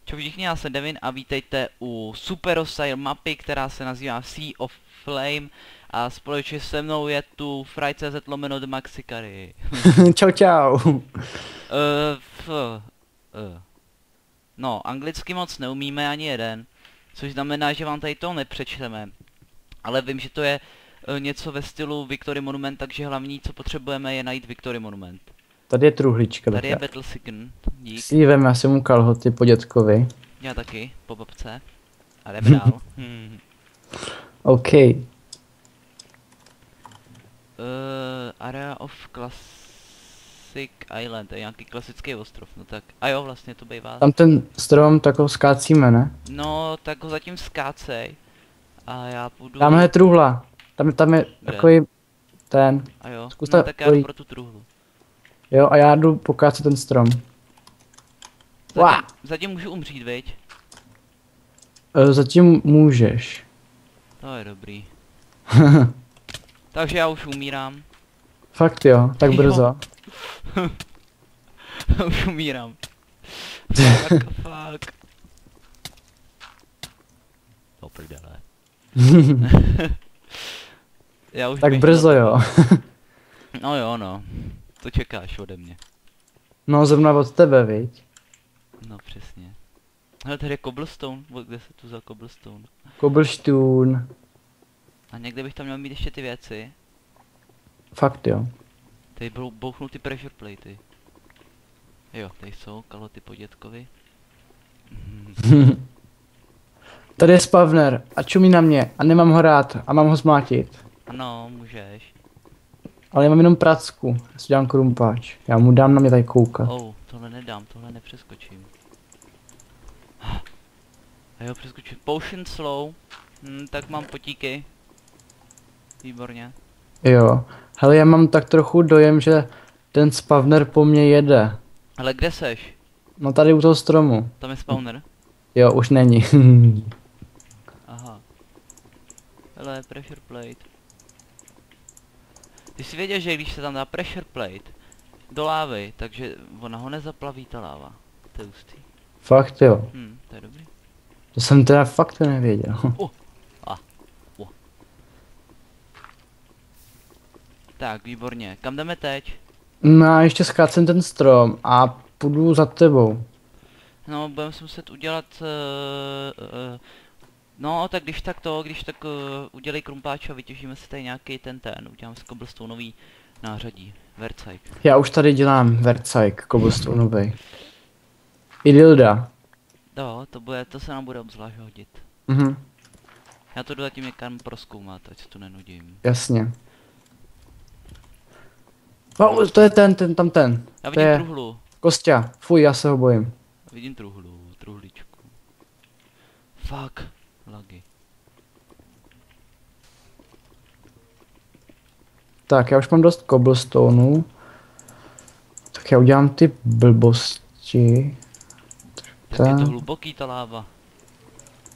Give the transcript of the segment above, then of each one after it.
Čau všichni, já jsem Devin a vítejte u Super Style mapy, která se nazývá Sea of Flame a společně se mnou je tu Fry.cz lomeno The Maxikary. Čau čau. Eh, f, No, anglicky moc neumíme ani jeden, což znamená, že vám tady to nepřečteme. Ale vím, že to je něco ve stylu Victory Monument, takže hlavní, co potřebujeme, je najít Victory Monument. Tady je truhlička. Tady je Battle Sicken, dík. Si vem, já jsem mu kalhoty po dětkovi. Já taky, po babce. A jdeme dál. OK. Area of Classic Island, to je nějaký klasický ostrov, no tak, a jo, vlastně to bývá. Tam ten strom takovou skácíme, ne? No, tak ho zatím skácej. A já půjdu... Tamhle je truhla. Tam je Kde? takový ten. A jo, Zkus no to tak já jdu projít. pro tu truhlu. Jo, a já jdu pokácet ten strom. Zatím můžu umřít, viď? Zatím můžeš. To je dobrý. Takže já už umírám. Fakt jo, tak Jo. brzo. Už umírám. Fuck. To prdele. Já už Tak běžím brzo za jo. tebou. No jo, no. To čekáš ode mě. No zrovna od tebe, viď? No přesně. Hele, tady je cobblestone. Kde se tu vzal cobblestone? Cobblestone. A někde bych tam měl mít ještě ty věci. Fakt jo. Tady bouchnou ty pressure platey. Jo, tady jsou kalhoty po dětkovi. Tady je spawner a čumí na mě a nemám ho rád a mám ho zmlátit. No, můžeš. Ale já mám jenom pracku, já si dělám krumpáč. Já mu dám na mě tady koukat. Oh, tohle nedám, tohle nepřeskočím. A jo, přeskočím. Potion slow. Tak mám potíky. Výborně. Jo. Hele, já mám tak trochu dojem, že ten spawner po mně jede. Ale kde seš? No tady u toho stromu. Tam je spawner? Jo, už není. Aha. Hele, pressure plate. Ty jsi věděl, že když se tam dá pressure plate do lávy, takže ona ho nezaplaví ta láva. To je hustý. Fakt jo. To je dobrý. To jsem teda fakt nevěděl. Tak, výborně. Kam jdeme teď? No a ještě skácem ten strom a půjdu za tebou. No, budeme si muset udělat... no, tak když tak udělej krumpáč a vytěžíme si tady nějaký ten. Uděláme si cobblestoneový nářadí. Vercajk. Já už tady dělám vercajk cobblestoneovej. I dilda. No, to se nám bude obzvlášť hodit. Mhm, Já to jdu zatím někam prozkoumat, ať se tu nenudím. jasně. No, to je tam ten. Já To vidím je truhlu. Kostia. Fuj, já se ho bojím. Vidím truhličku. Fuck. Lagy. Tak, já už mám dost cobblestoneů. Tak já udělám ty blbosti. Tak je to hluboký ta láva.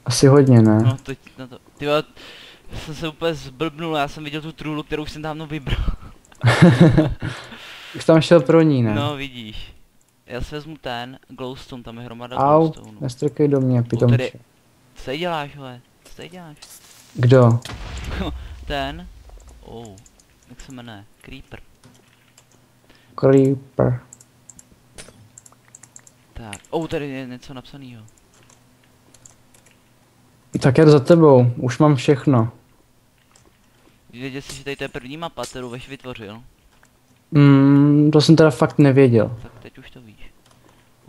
Asi hodně, ne? No, teď na to. Tyjo, já jsem se úplně zblbnul, já jsem viděl tu truhlu, kterou jsem dávno vybral. Už tam šel pro ní, ne? No, vidíš. Já si vezmu ten glowstone, tam je hromada Au, glowstone. nestrkej do mě, pitomče. Co tady děláš, hele? Co tady děláš? Kdo? Ten. Jak se jmenuje? Creeper. Creeper. Tak. Tady je něco napsanýho. Tak já jdu za tebou, už mám všechno. Věděl jsi, že tady to je první mapa, kterou Veš vytvořil? To jsem teda fakt nevěděl. Tak teď už to víš.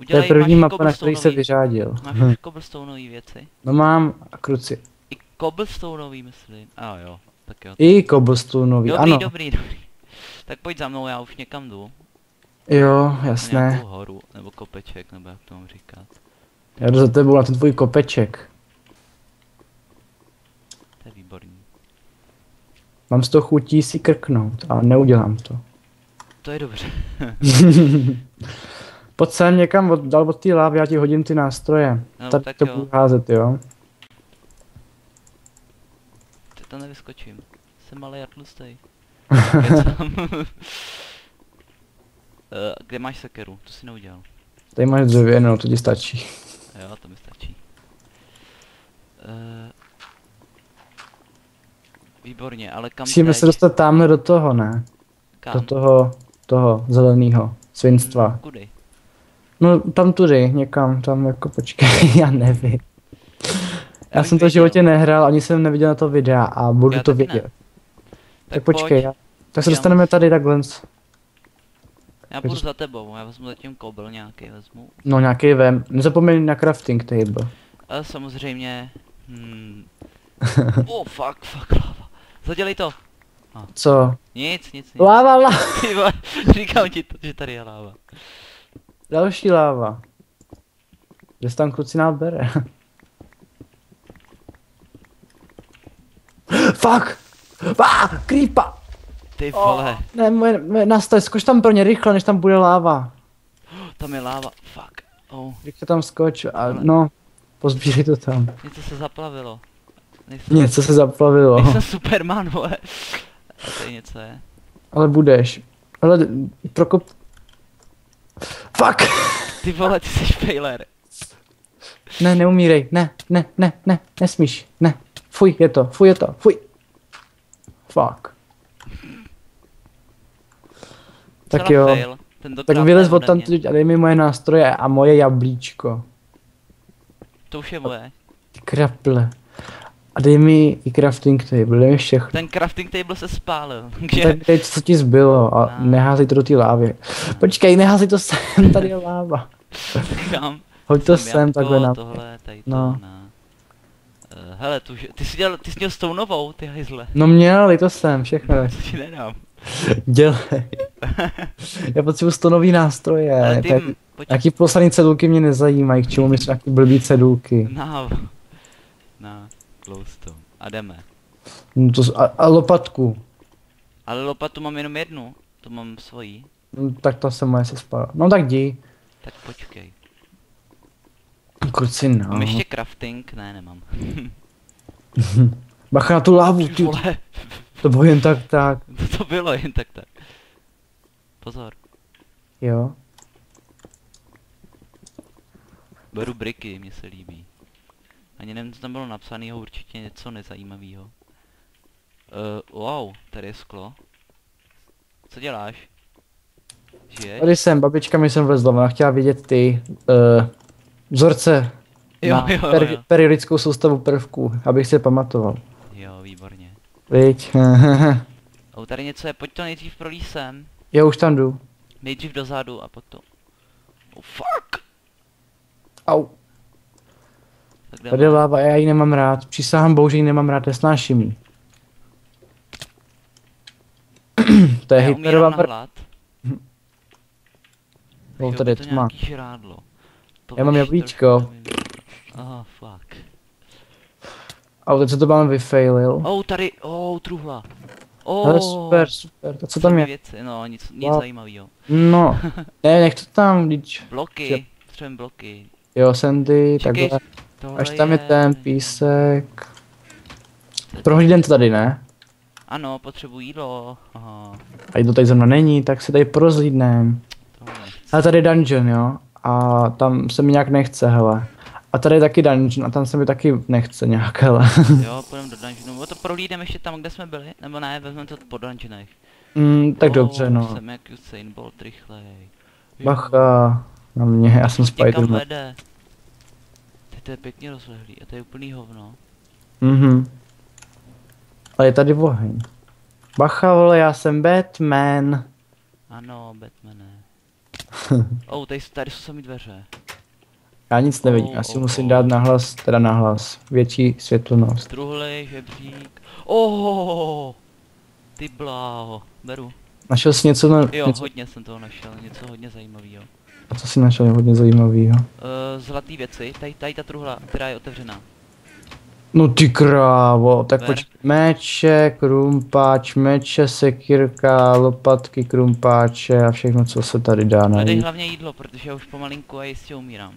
To je první máš mapa, na který se cobblestoneový- vyřádil. Máš už cobblestoneový věci? No mám a kruci. I cobblestoneový, myslím. A jo, tak jo. I cobblestoneový, Dobrý, ano. dobrý. Tak pojď za mnou, já už někam jdu. Jo, Na jasné. nějakou horu, nebo kopeček, nebo jak to mám říkat. Já jdu za tebou na ten tvůj kopeček. To je výborný. Mám z toho chutí si krknout, ale neudělám to. To je dobře. Pojď sem někam dál od té lávy, já ti hodím ty nástroje. No, Tady tak to jo. budu házet, jo. Teď to nevyskočím. Jsem malý a tlustej. Kde máš sekeru? To si neudělal. Tady máš dřevěnou, to ti stačí. Jo, to mi stačí. Výborně, ale kam Musíme teď? se dostat tamhle do toho, ne? Kam? Do toho zeleného svinstva. Kudy? No tam tudy, někam, tam jako počkej, já nevím. Já bych jsem to v věděl. životě nehrál, ani jsem neviděl na to videa a budu Já to taky ne. vědět. Tak pojď. počkej, tak se Já dostaneme tady takhle. Já půjdu za tebou, já vezmu zatím kobl nějaký, vezmu. No nějaký vem, nezapomeň na crafting table. Ale samozřejmě... Oh, fuck, lava. Zadělej to. Co? Nic. Láva. Ty vole, říkám ti to, že tady je láva. Další láva. Kde se tam kluci bere? Fuck! Creepa! Ty vole, Ne, moje nástroj, skoč tam pro ně rychle, než tam bude láva. tam je láva, fuck. Oh, Rychle tam skoč a no, pozbírej to tam. něco se zaplavilo. Něco se zaplavilo. Nejsem Superman, vole. A tady něco je. Ale budeš. Ale prokop... Fuck! Ty vole, ty jsi failer. Ne, neumírej, ne, nesmíš, ne. Fuj, je to, fuj. Fuck. Tak Celá jo, fail. tak vylez od tam a dej mi moje nástroje a moje jablíčko. To už je moje. Ty kraple. A dej mi i crafting table, dej mi všechno. Ten crafting table se spálil, takže... Tak dej, co ti zbylo a neházej to do té lávy. Počkej, neházej to sem, tady je láva. Kam? Hoď to Jsem sem jabko, takhle na... tohle, tady to, No. na... Hele, ty jsi měl stounovou, ty hajzle. No měl, dej to sem, všechno. Co ti nedám? Dělej. Já potřebuji stonový nástroje. Ale ty, Tak, jaký poslaný cedulky mě nezajímají, k čemu mi jsou nějaký blbý cedulky. na glowstone. A jdeme. No to, a lopatku. Ale lopatu mám jenom jednu, to mám svojí. No, tak to se moje se spala. No tak jdi. Tak počkej. Kruci no. Mám ještě crafting? Ne, nemám. Bacha na tu lávu, ty. Vole, To bylo jen tak. to bylo jen tak. Pozor. Jo. Beru briky, mně se líbí. Ani nevím, co tam bylo napsaného, určitě něco nezajímavého. Wow, tady je sklo. Co děláš? Žiješ? Tady jsem, babička mi sem vlezla, ona chtěla vidět ty vzorce Jo, na jo. periodickou soustavu prvků, abych si je pamatoval. Jo, výborně. Viď? Tady něco je, pojď to nejdřív prolíz sem. Jo, už tam jdu. Nejdřív dozadu a pak to. Oh fuck! Au. Tak jdeme. Tady je láva, já ji nemám rád. Přísahám bohu, že ji nemám rád, nesnáším ji. To je Já hyperová umírám na hlad. Jo, tady je to tma. nějaký žrádlo. To Já mám víš, jablíčko. trošku nevím. Aha, fuck. A teď se to mám vyfailil. Tady, truhla. Ale super. Tak co tam je? Věci, no, nic Wow. zajímavého. No, ne, nech to tam, když... Bloky, potřebujeme bloky. Jo, sandy, Čekej, takhle. tohle Až tam je ten písek. Prohodí den to tady, ne? Ano, potřebuji jídlo. Aha, A jídlo tady zrovna není, tak si tady porozlídnem. tohle nechci. Ale tady je dungeon, jo? A tam se mi nějak nechce, hele. A tady je taky dungeon a tam se mi taky nechce nějak, hele. Jo, půjdeme do dungeonu. To prohlídeme ještě tam, kde jsme byli? Nebo ne, vezmeme to po dungeonech. Tak dobře, no. Jsem jak Usain Bolt rychlej. Bacha na mě, já jsem Někam Spiderman. vede. Teď to je pěkně rozlehlý a to je úplný hovno. Ale je tady oheň. Bacha, vole, já jsem Batman. Ano, Batmane. Tady jsou samý dveře. Já nic nevidím, já si musím dát nahlas, větší světelnost. Truhly, žebřík. Ty bláho, beru. Našel jsi něco, Hodně jsem toho našel, něco hodně zajímavého. A co jsi našel hodně zajímavého? Zlatý věci, tady ta truhla, která je otevřená. No ty krávo, tak pojď. Meče, krumpáč, sekírka, lopatky, krumpáče a všechno, co se tady dá Dej najít. hlavně jídlo, protože já už pomalinku a jistě umírám.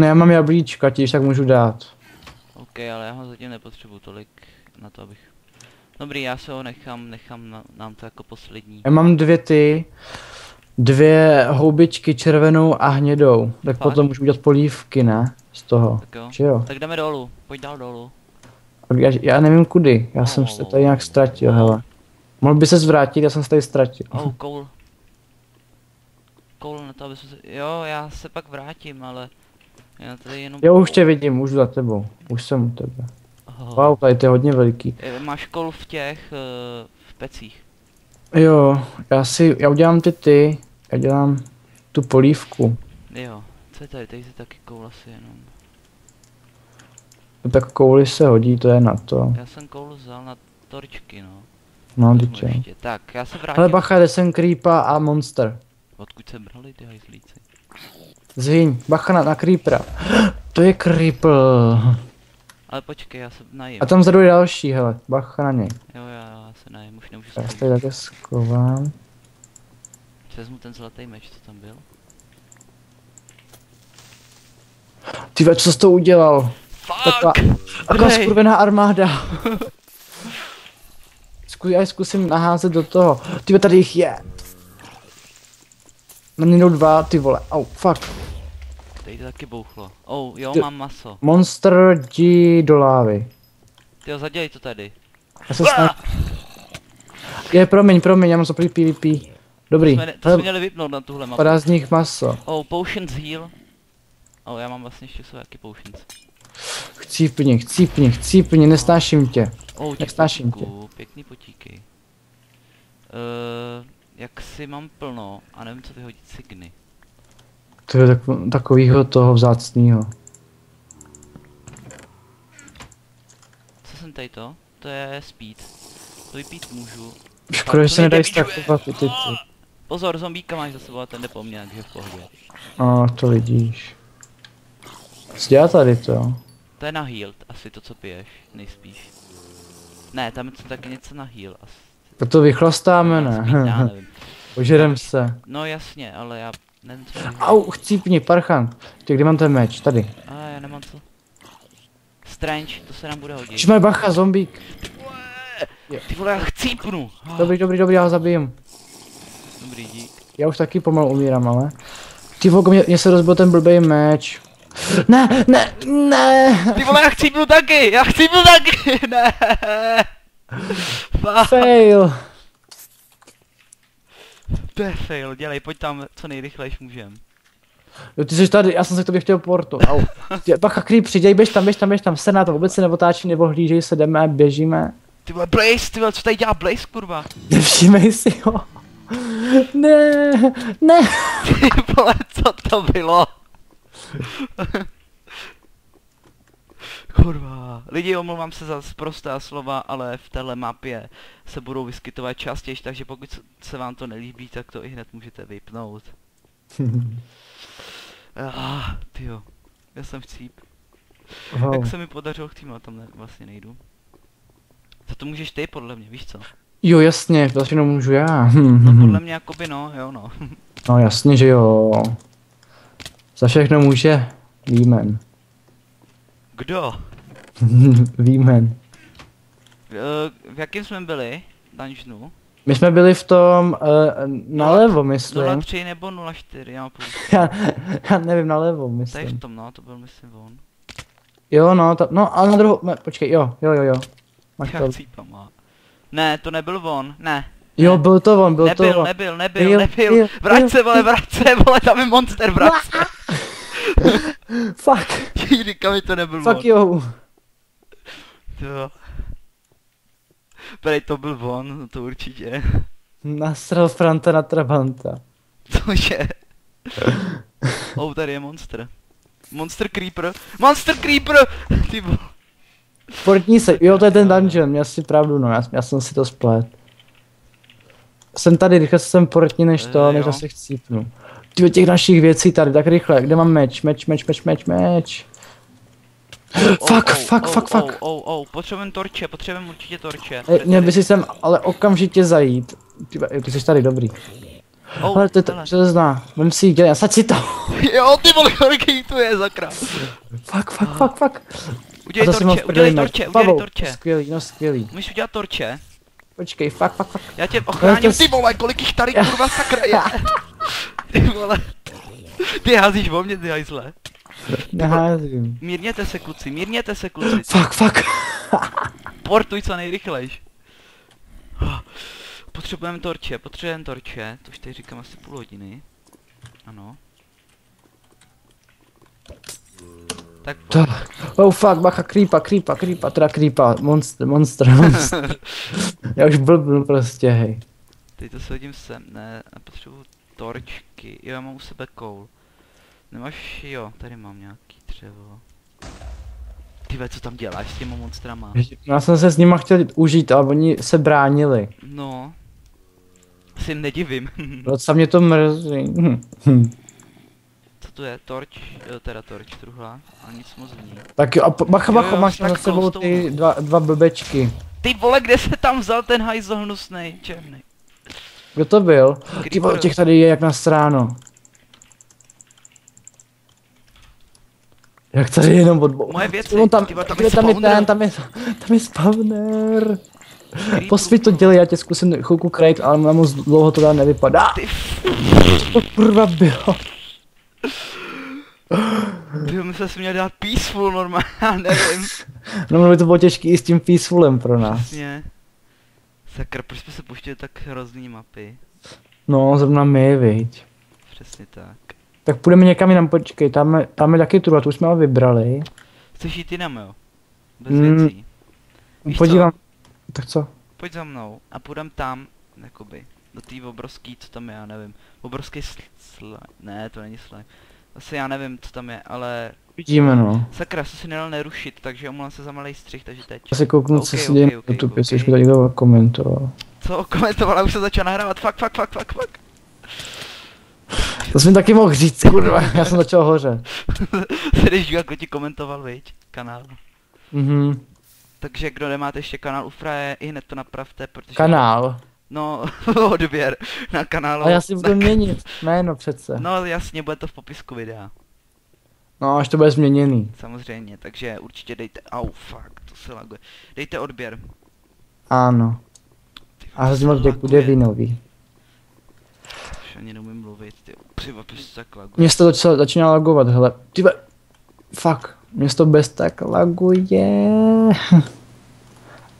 Já mám jablíčka, ti tak můžu dát. OK, ale já ho zatím nepotřebuji tolik na to, abych... Dobrý, já se ho nechám nám to jako poslední. Já mám 2 ty. 2 houbičky červenou a hnědou. Tak Fakt? potom můžu udělat polívky, ne? Z toho. Tak jo. Že jo? Tak jdeme dolů, pojď dál dolů. Já nevím kudy, já jsem se tady nějak ztratil, hele. Mohl by se zvrátit, já jsem se tady ztratil. Oh, koul. Koul na to, aby se... Jo, já se pak vrátím, ale... Já tady jenom... Jo, už tě vidím, už za tebou. Už jsem u tebe. Oh. Wow, tady to je hodně veliký. Máš koul v těch... v pecích. Jo, já udělám ty. Já dělám tu polívku. Jo, co je tady? Tady se taky koul asi jenom. Tak kouli se hodí, to je na to. Já jsem koul vzal na torčky, no. No, Vezmu dítě. ještě. Tak, já se vrátím. Ale bacha, jde sem creepa a monster. Odkud se brali ty hajzlíci? Zhyň, bacha na creepera. To je creeper. Ale počkej, já se najím. A tam vzadu je další, hele, bacha na něj. Jo, já se najím, už nemůžu Já se se tady také schovám. vezmu ten zlatý meč, co tam byl. Ty ve, co jsi to udělal? Taková Druhej. skurvená armáda. Já zkusím naházet do toho. Ty ve, tady jich je. Na mě jdou 2, ty vole, au, fuck. Tady to taky bouchlo. Oh, jo, Ty- mám maso. Monster jdi do lávy. Tyjo, zadělej to tady. Já se snažím. Promiň, já mám zaprý PvP. Dobrý, To jsme hele, měli vypnout na tuhle mapu. padá z nich maso. Oh, potions heal. Oh, já mám vlastně ještě jsou jaký potions. Chcípni, nesnáším tě. Oh, Nesnáším potíku, pěkný potíky. Jak si mám plno a nevím co vyhodit signy. To je takovýho toho vzácnýho. Co jsem tady to? To je speed. To vypít můžu. Škoda, že to se nedají nejde, stakovat ty. Pozor, zombíka máš za sebou a ten jde po mně, takže v pohodě. To vidíš. Co dělá tady to? To je na heal, asi to co piješ, nejspíš. Ne, tam je to taky něco na heal asi. Tak to vychlastáme, Speed, já ne? nevím. Požerem se. No jasně, ale já nevím co. Au, chcípni, parchan. Ty, kde mám ten meč? Tady. A já nemám co. Strange, to se nám bude hodit. Šmaj, bacha, zombík. Ty vole, já chcípnu. Dobrý, já ho zabijím. Dobrý, dík. Já už taky pomalu umírám, ale. Ty vogo, mě se rozbil ten blbej meč. Ne! Ty vole, já chcípnu taky, ne. Fail. To je fail, dělej, pojď tam co nejrychlejš můžem. Jo, ty jsi tady, já jsem se k tobě chtěl portu, au. Bacha, creep, přijď, běž tam, se na to, vůbec se neotáčí, nebo hlížej se, jdeme, běžíme. Ty vole, Blaze, ty vole, co tady dělá Blaze, kurva? Nevšímej si ho. Ne. Ty vole, co to bylo? Kurva. Lidi, omlouvám se za prostá slova, ale v téhle mapě se budou vyskytovat častěji, takže pokud se vám to nelíbí, tak to i hned můžete vypnout. Tyjo. Já jsem chcíp. Jak se mi podařilo k týmu, a tam vlastně nejdu. Za to můžeš ty, podle mě, víš co? Jo, jasně, to všechno můžu já. No podle mě jakoby no, jo no. No jasně, že jo. Za všechno může Výmen. Kdo? Výmen. V jakém jsme byli? Dungeonu? My jsme byli v tom nalevo, myslím. 03 nebo 04, já mám půl. Já nevím, nalevo, Tady myslím. v tom, no, to byl myslím on. Jo, no, ale na druhou, počkej, jo. Máš Já to. cípám, má. Ne, to nebyl on, ne. Jo, byl to on. Nebyl. Vrať se, vole, tam je monster, vrať se. Fuck. Říká mi to nebyl Fuck on. jo. Jo. Prej to byl on, no to určitě. Nasral Franta na Trabanta. Cože? Tady je monster. Monster Creeper. Ty vole. Portní se, jo, to je ten dungeon, měl jsi pravdu, no, já jsem si to splet. Jsem tady, rychle jsem portní než to, než jo. asi chcípnu. Ty těch našich věcí tady, tak rychle, kde mám meč. Fuck. Potřebujeme torče, určitě torče. Měl by si sem ale okamžitě zajít. Ty jsi tady dobrý. Ale to je železná, vem si jí, dělej, nasaď si to. Jo, ty vole, kolik jí tu je, zakra. Fuck. Udělej torče. Skvělý. Můžeš udělat torče? Počkej, fuck. Já tě ochráním, ty vole, kolik jich tady kurva sakra je. Ty vole. Ty házíš o mě, ty hajzle. Neházím. Mírněte se kluci, mírněte se kluci. Fuck. Portuj co nejrychlejš. Potřebujeme torče, to už tady říkám asi půl hodiny. Ano. Tak Oh fuck, bacha, creepa, monster. Já už blbnu prostě, hej. teď to se hodím sem, ne, a potřebuju torčky, jo, já mám u sebe koul. Nemáš, jo, tady mám nějaký dřevo. Ty ve, co tam děláš s těma monstrama? Já jsem se s nima chtěl užít, ale oni se bránili. No. Si nedivím. Docela mě to mrzí. Co to je? Torč, teda torč truhla, a nic moc v ní. Tak jo, a bacha, Jo, máš tak za sebou ty dva blbečky. Ty vole, kde se tam vzal ten hajzl hnusnej, černý? Kdo to byl? Ty Creeper. vole, těch tady je jak na stráno. Jak tady jenom odbou. Moje věci, Tam, ty vole, tam tam, je tam je spawner. ten, tam je spawner. Creeper. Posvít to dělej, já tě zkusím chvilku krejt, ale mám moc dlouho to tam nevypadá. Ty To kurva bylo. Ty my jsme si měli dát peaceful normálně, já nevím. No by to bylo těžký i s tím peacefulem pro nás. Přesně. Sakra, proč jsme se pouštěli tak hrozný mapy? No, zrovna my, viď. Přesně tak. Tak půjdeme někam jinam, počkej, tam je taky truha, tu už jsme ale vybrali. Chceš jít jinam, jo? Bez věcí. Víš Podívám. Tak co? Pojď za mnou a půjdem tam, jakoby, do té obrovský, co tam je, já nevím. Obrovský slime, ne, to není slime. Zase já nevím, co tam je, ale... Vidíme, no. Sakra, jsem si nedal nerušit, takže omlouvám se za malej střih, takže teď. Já se kouknu, co se děje na okay, YouTube, jestli už mi to někdo komentoval. Co komentovala, už se začal nahrávat, fuck. To jsi mi taky mohl říct, kurva, já jsem začal hořet. Se jdeš dívat, kdo ti komentoval, viď, kanál. Takže kdo nemáte ještě kanál u Fraje, i hned to napravte, protože... Kanál. No, odběr na kanálu. A já si budu měnit jméno přece. No jasně, bude to v popisku videa. No, až to bude změněný. Samozřejmě, takže určitě dejte, au fuck, to se laguje. Dejte odběr. Ano. Ty, A hrozně moc děkuji Devinovi. Už ani neumím mluvit, ty, přivapis se tak laguje. Město začíná lagovat, hele. Tyve. Fuck. Město bez tak laguje.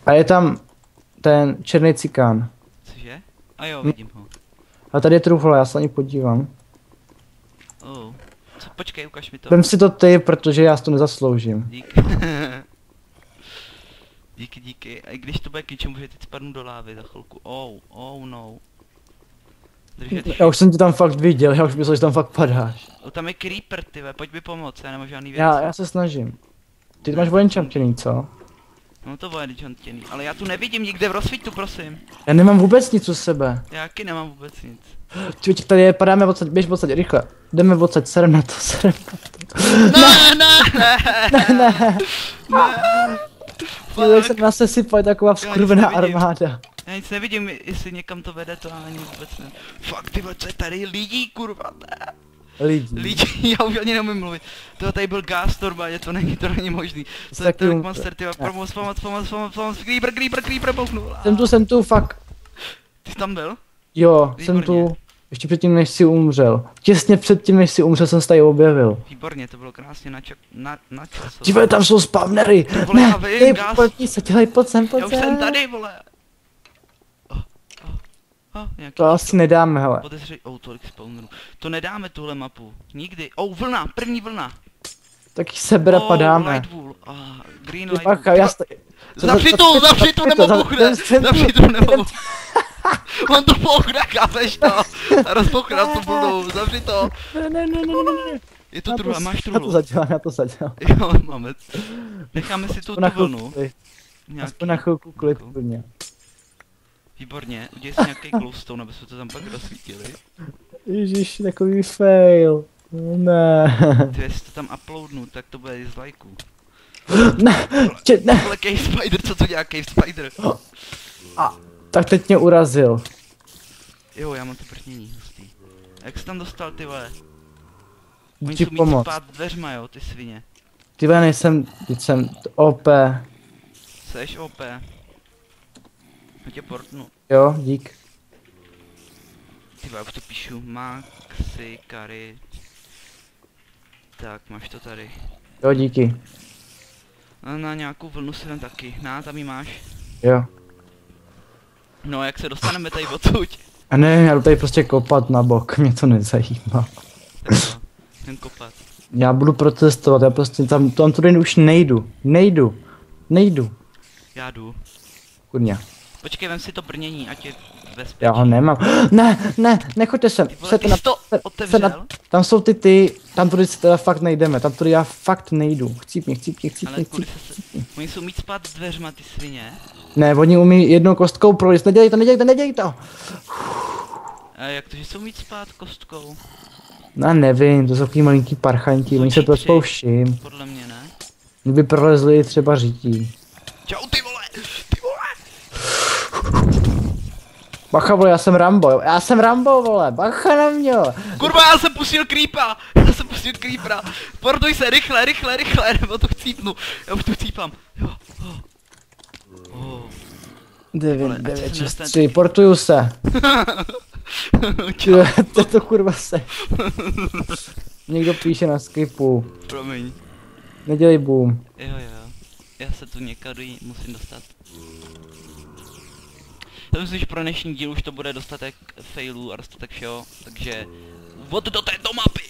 A je tam ten černý cikán. Cože? A jo, vidím ho. A tady je trufla, já se na ní podívám. Oh. Co, počkej, ukaž mi to. Vem si to ty, protože já si to nezasloužím. Díky. díky. A i když to bude k ničemu, že teď spadnu do lávy za chvilku. Oh no. Držet. Já už jsem ti tam fakt viděl, já už myslel, že tam fakt padáš. Tam je creeper, tyve, pojď mi pomoct, já nemám žádný věc. Já se snažím. Ty máš vojenčantěný, co? No to bude dičantěný, ale já tu nevidím nikde v rozsvítu, prosím. Já nemám vůbec nic u sebe. Já taky nemám vůbec nic. Čuť, tady je, padáme odsaď, běž odsaď, rychle. Jdeme odsaď, serem na to. Ne. Dílej se na sesypat taková skurvená armáda. Já nic nevidím, jestli někam to vede, to ani vůbec ne. Fakt, ty vole, co je tady lidí, kurva, ne? Lidi, já už ani neumím mluvit. To tady byl gas normálně, to není možný. To je ten monster, ty pomoc, creeper, bouchnul. Jsem tu, fuck. Ty jsi tam byl? Jo, jsem tu. Ještě předtím, než jsi umřel. Těsně předtím, než jsi umřel, jsem se tady objevil. Výborně, to bylo krásně na čas. Dívej, tam jsou spawnery. Vole, já vím, gas. Pojď se, dělej, pojď sem. Já už jsem tady, vole. To asi nedáme, hele. Podezřej, tolik spawnerů. To nedáme tuhle mapu. Nikdy. Vlna, první vlna. Taky sebere padáme. Light wool. Green light Bacha, wool. já Zavři tu, nebo buchne. Zavři tu, nebo buchne. On to bouchne, kápeš to. Rozbouchne tu vlnu, zavři to. Ne. Je to truhla, máš truhlu. Já to zadělám. Jo, máme. Necháme si tu vlnu. Aspoň na chvilku klid plně. Výborně, udělej si nějaký glowstone, aby jsme to tam pak rozsvítili. Ježiš, takový fail. Ne. Ty, jestli to tam uploadnu, tak to bude z lajků. Ne. Tohle Cave Spider, co to dělá Cave Spider? Tak teď mě urazil. Jo, já mám to prtnění, hustý. A jak jsi tam dostal, ty vole? Oni Ti jsou mít pomoct. spát dveřma, jo, ty svině. Ty vole, teď jsem OP. Seš OP. Já tě portnu. Jo, dík. ty já už to píšu, Maxi, Kary. Tak, máš to tady. Jo, díky. A na nějakou vlnu si tam taky, tam ji máš. Jo. No, jak se dostaneme tady odsud? A ne, já jdu tady prostě kopat na bok, mě to nezajímá. Ten kopat. Já budu protestovat, já prostě tam tudy už nejdu. Já jdu. Kurňa. Počkej, vem si to brnění, ať je bezpečí. Já ho nemám. Ne, nechoďte sem. Vole, ty jsi to otevřel? Tam jsou ty, tam tudy si teda fakt nejdeme, tam tudy já fakt nejdu. Chcípni. Ale kvůli oni jsou mít spát s dveřma, ty svině. Ne, oni umí jednou kostkou projít, nedělej to. A jak to, že jsou mít spát kostkou? No nevím, to jsou takový malinký parchanti, oni se to spouštím. Podle mě ne. Mě by prolezli třeba řítí. Čau ty vole! Bacha vole, já jsem Rambo vole, bacha na mě. Kurva, já jsem pustil creepera! Portuj se, rychle, nebo to chcípnu. Já už to chcípám. Jo. 9, 6, 3, portuju se. To kurva se. Někdo píše na Skypeu. Promiň. Nedělej boom. Jo. Já se tu někdy musím dostat. Já myslím, že pro dnešní díl už to bude dostatek failů a dostatek všeho, takže vod do této mapy!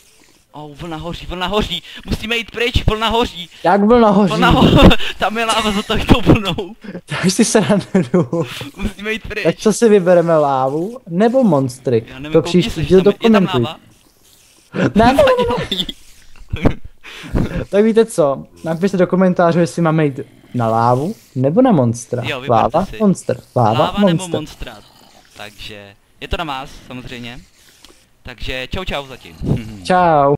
Vlna hoří, musíme jít pryč, vlna hoří! Jak vlna hoří? Tam je láva za tou vlnou. Tak si se nanedu. Musíme jít pryč. Tak co si vybereme, lávu nebo monstry? Já nevím, to příští díl dokumentuj. Ne. Tak víte co, napište do komentářů, jestli máme jít na lávu nebo na monstra. Jo, láva, si. monster, láva nebo monstra. Takže je to na vás samozřejmě. Takže čau zatím. Čau.